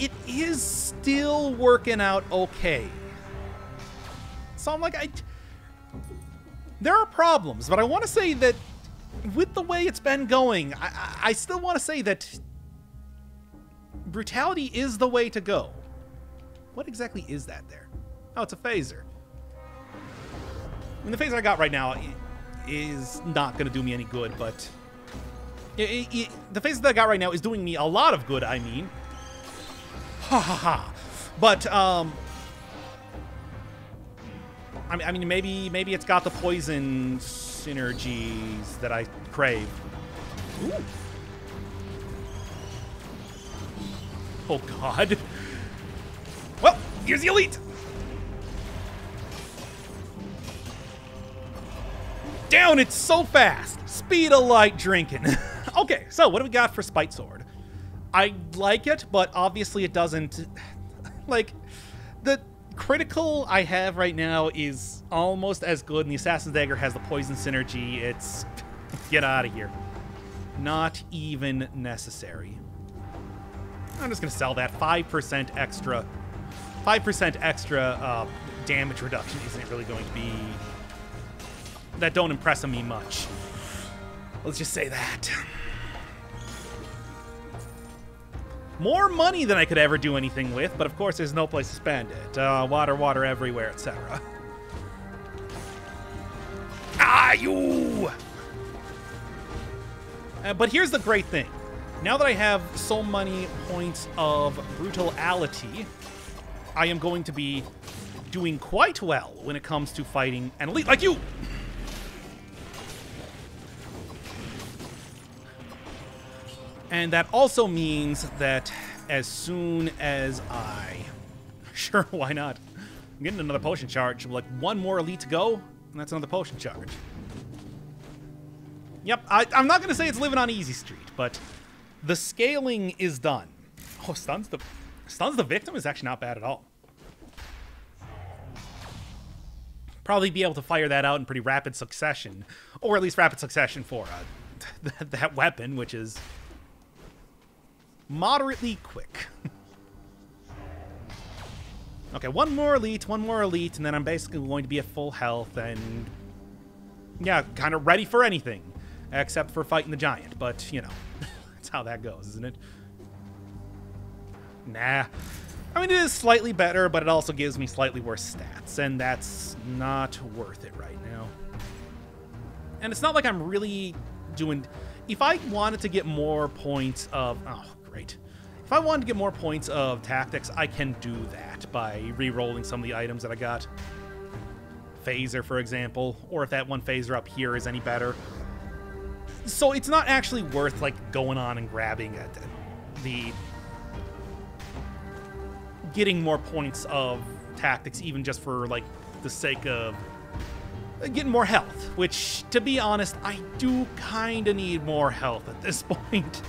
it is still working out okay. So I'm like, there are problems, but I want to say that with the way it's been going, I still want to say that brutality is the way to go. What exactly is that there? Oh, it's a phaser. I mean, the phaser I got right now is not going to do me any good, but the phaser that I got right now is doing me a lot of good, I mean. Ha ha ha. But, I mean, maybe it's got the poison synergies that I crave. Ooh. Oh, God. Well, here's the elite. Down, it's so fast. Speed of light drinking. Okay, so what do we got for Spite Sword? I like it, but obviously it doesn't... Like, the critical I have right now is almost as good, and the Assassin's Dagger has the poison synergy. It's... Get out of here. Not even necessary. I'm just going to sell that. 5% extra. 5% extra damage reduction isn't really going to be... That don't impress me much. Let's just say that. More money than I could ever do anything with, but of course there's no place to spend it. Water, water everywhere, etc. Ah, you! But here's the great thing. Now that I have so many points of brutality, I am going to be doing quite well when it comes to fighting an elite like you! And that also means that as soon as I... Sure, why not? I'm getting another potion charge. Like, one more elite to go, and that's another potion charge. Yep, I'm not going to say it's living on easy street, but the scaling is done. Oh, stuns the victim is actually not bad at all. Probably be able to fire that out in pretty rapid succession, or at least rapid succession for that weapon, which is moderately quick. Okay, one more elite, and then I'm basically going to be at full health and, yeah, kind of ready for anything, except for fighting the giant. But, you know, that's how that goes, isn't it? Nah. I mean, it is slightly better, but it also gives me slightly worse stats, and that's not worth it right now. And it's not like I'm really doing... If I wanted to get more points of... Oh, great. If I wanted to get more points of tactics, I can do that by re-rolling some of the items that I got. Phaser, for example, or if that one phaser up here is any better. So it's not actually worth, like, going on and grabbing the... getting more points of tactics, even just for, like, the sake of getting more health, which, to be honest, I do kind of need more health at this point.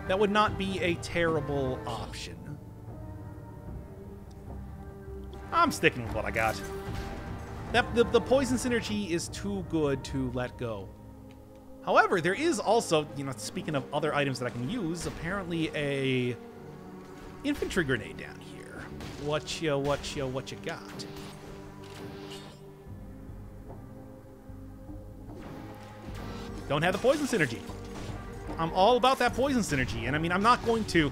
That would not be a terrible option. I'm sticking with what I got. The poison synergy is too good to let go. However, there is also, you know, speaking of other items that I can use, apparently a infantry grenade down here. What you got? Don't have the poison synergy. I'm all about that poison synergy, and I mean, I'm not going to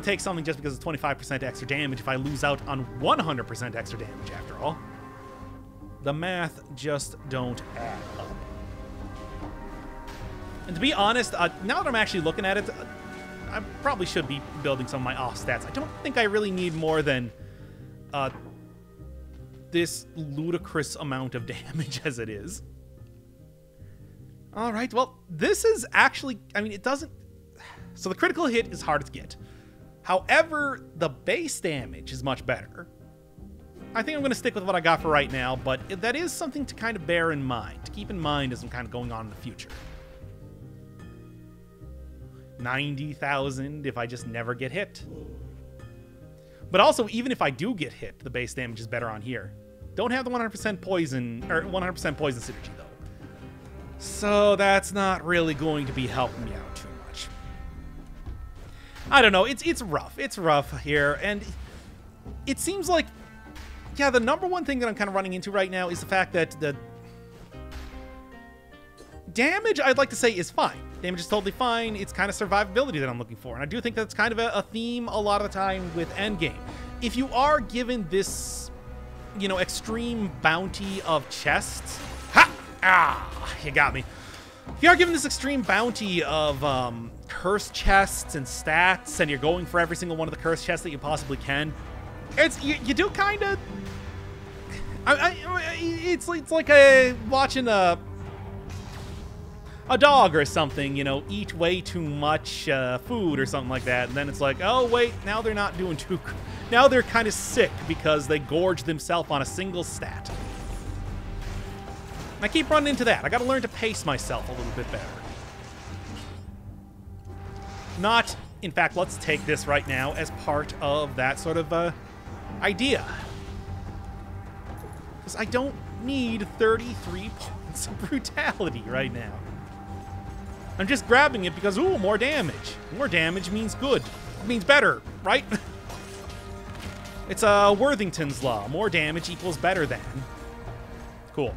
take something just because it's 25% extra damage if I lose out on 100% extra damage, after all. The math just don't add up. And to be honest, now that I'm actually looking at it, I probably should be building some of my off stats. I don't think I really need more than this ludicrous amount of damage as it is. All right, well, this is actually, I mean, it doesn't... So the critical hit is hard to get. However, the base damage is much better. I think I'm going to stick with what I got for right now, but that is something to kind of bear in mind, to keep in mind as I'm kind of going on in the future. 90,000 if I just never get hit. But also, even if I do get hit, the base damage is better on here. Don't have the 100% poison, or 100% poison synergy, though. So that's not really going to be helping me out too much. I don't know. It's rough. It's rough here, and it seems like, yeah, the number one thing that I'm kind of running into right now is the fact that the damage, I'd like to say, is fine. Damage is totally fine. It's kind of survivability that I'm looking for, and I do think that's kind of a theme a lot of the time with Endgame. If you are given this, you know, extreme bounty of chests... Ha! Ah, you got me. If you are given this extreme bounty of cursed chests and stats, and you're going for every single one of the cursed chests that you possibly can, you do kind of... It's like watching a dog or something, you know, eat way too much food or something like that, and then it's like, oh wait, now they're not doing too... Now they're kind of sick because they gorged themselves on a single stat. I keep running into that. I gotta learn to pace myself a little bit better. Not, in fact, let's take this right now as part of that sort of idea. Because I don't need 33 points of brutality right now. I'm just grabbing it because, ooh, more damage. More damage means good. It means better, right? It's Worthington's Law. More damage equals better than. Cool.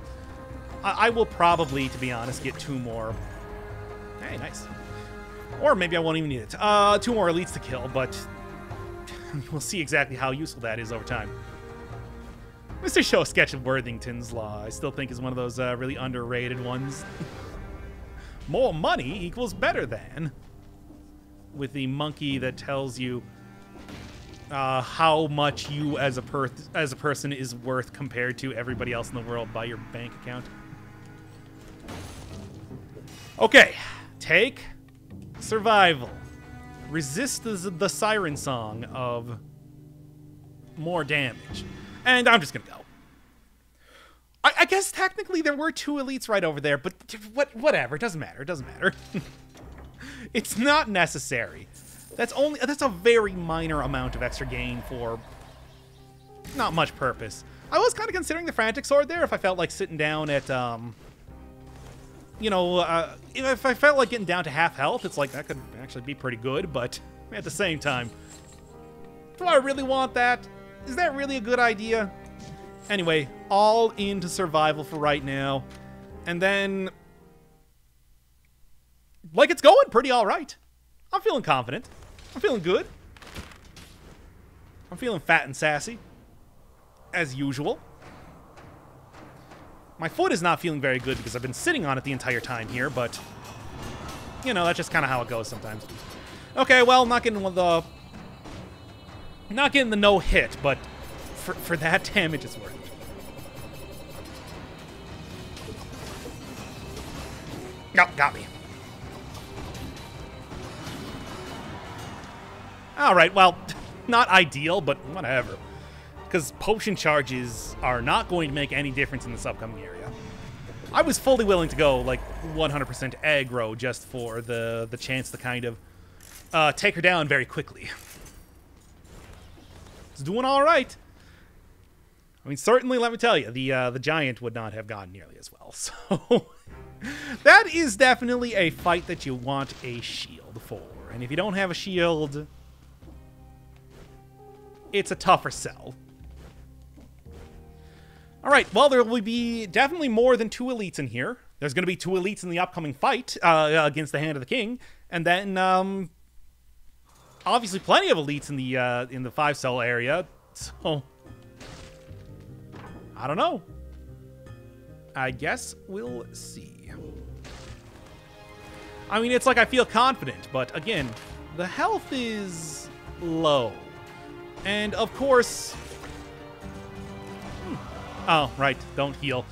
I will probably, to be honest, get 2 more. Hey, nice. Or maybe I won't even need it. 2 more elites to kill, but we'll see exactly how useful that is over time. Mr. Show a sketch of Worthington's Law. I still think is one of those really underrated ones. More money equals better than. With the monkey that tells you how much you as a person is worth compared to everybody else in the world by your bank account. Okay, take survival. Resist the siren song of more damage. And I'm just gonna go. I guess technically there were 2 elites right over there, but whatever. It doesn't matter. It doesn't matter. It's not necessary. That's a very minor amount of extra gain for not much purpose. I was kind of considering the Frantic Sword there if I felt like sitting down at, you know, if I felt like getting down to half health, it's like that could actually be pretty good, but at the same time, do I really want that? Is that really a good idea? Anyway, all into survival for right now. And then, like, it's going pretty all right. I'm feeling confident. I'm feeling good. I'm feeling fat and sassy, as usual. My foot is not feeling very good because I've been sitting on it the entire time here, but, you know, that's just kind of how it goes sometimes. Okay, well, not getting the no hit, but for that damage, it's worth it. No, got me. Alright, well, not ideal, but whatever. Because potion charges are not going to make any difference in this upcoming area. I was fully willing to go, like, 100% aggro just for the chance to kind of take her down very quickly. It's doing alright. I mean, certainly, let me tell you, the giant would not have gone nearly as well, so... That is definitely a fight that you want a shield for. And if you don't have a shield, it's a tougher sell. Alright, well, there will be definitely more than 2 elites in here. There's going to be 2 elites in the upcoming fight against the Hand of the King. And then, obviously plenty of elites in the 5-cell area. So, I don't know. I guess we'll see. I mean, it's like I feel confident, but again, the health is low. And of course... Oh, right, don't heal.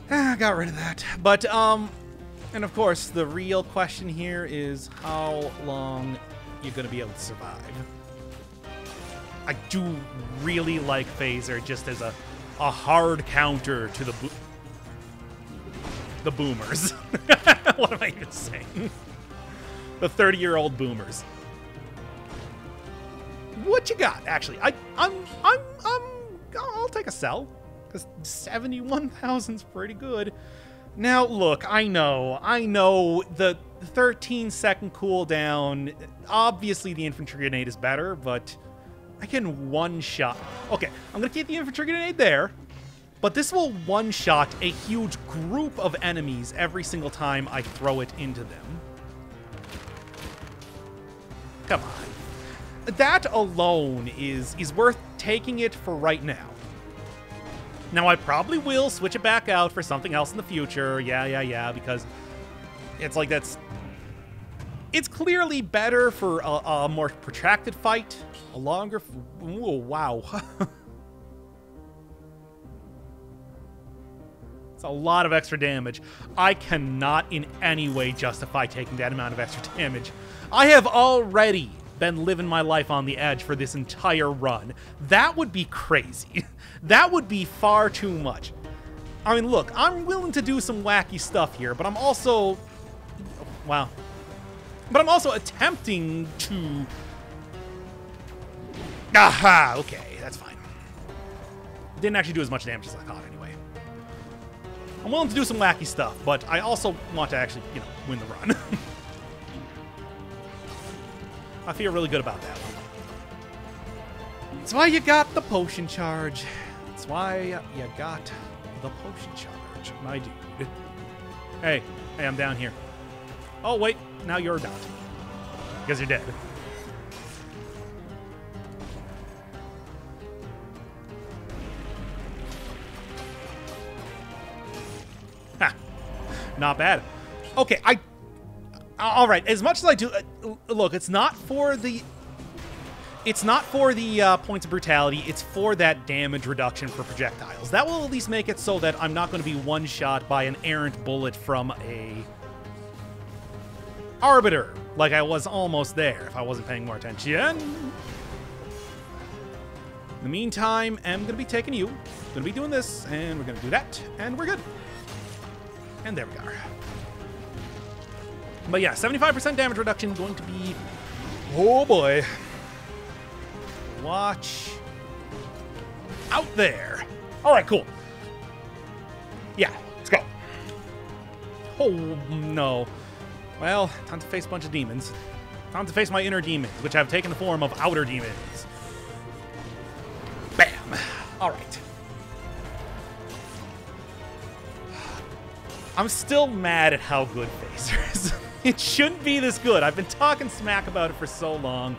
Got rid of that. But, and of course, the real question here is how long you're going to be able to survive. I do really like Phaser just as a hard counter to the boomers. What am I even saying? The 30-year-old boomers. What you got? Actually, I'll take a sell because 71,000's pretty good. Now, look, I know the 13-second cooldown. Obviously, the infantry grenade is better, but I can one-shot. Okay, I'm gonna keep the infantry grenade there. But this will one-shot a huge group of enemies every single time I throw it into them. Come on. That alone is worth taking it for right now. Now, I probably will switch it back out for something else in the future. Yeah, because it's like that's... It's clearly better for a more protracted fight. A longer... Whoa, wow. It's a lot of extra damage. I cannot in any way justify taking that amount of extra damage. I have already been living my life on the edge for this entire run. That would be crazy. That would be far too much. I mean, look, I'm willing to do some wacky stuff here, but I'm also... Wow. But I'm also attempting to... Aha! Okay, that's fine. Didn't actually do as much damage as I thought anyway. I'm willing to do some wacky stuff, but I also want to actually, you know, win the run. I feel really good about that one. That's why you got the potion charge. That's why you got the potion charge, my dude. Hey, I'm down here. Oh, wait. Now you're not. Because you're dead. Ha. Not bad. Okay, all right, as much as I do... look, it's not for the... It's not for the points of brutality, it's for that damage reduction for projectiles. That will at least make it so that I'm not going to be one-shot by an errant bullet from a Arbiter, like I was almost there if I wasn't paying more attention. In the meantime, I'm going to be taking you, going to be doing this, and we're going to do that, and we're good. And there we are. But yeah, 75% damage reduction going to be... Oh boy. Watch out there. All right, cool. Yeah, let's go. Oh, no. Well, time to face a bunch of demons. Time to face my inner demons, which have taken the form of outer demons. Bam. All right. I'm still mad at how good Phaser is. It shouldn't be this good. I've been talking smack about it for so long.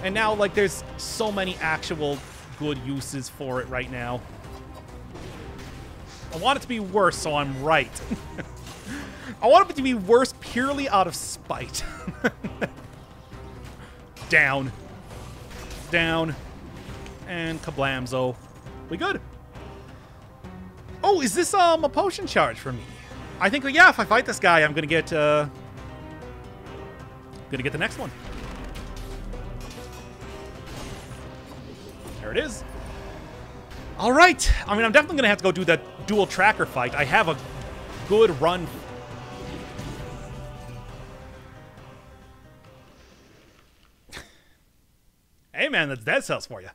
And now, like, there's so many actual good uses for it right now. I want it to be worse, so I'm right. I want it to be worse purely out of spite. Down. Down. And kablamzo. We good. Oh, is this a potion charge for me? I think, yeah, if I fight this guy, I'm gonna get the next one. There it is. All right. I mean, I'm definitely going to have to go do that dual tracker fight. I have a good run. Hey, man, that's Dead Cells for you.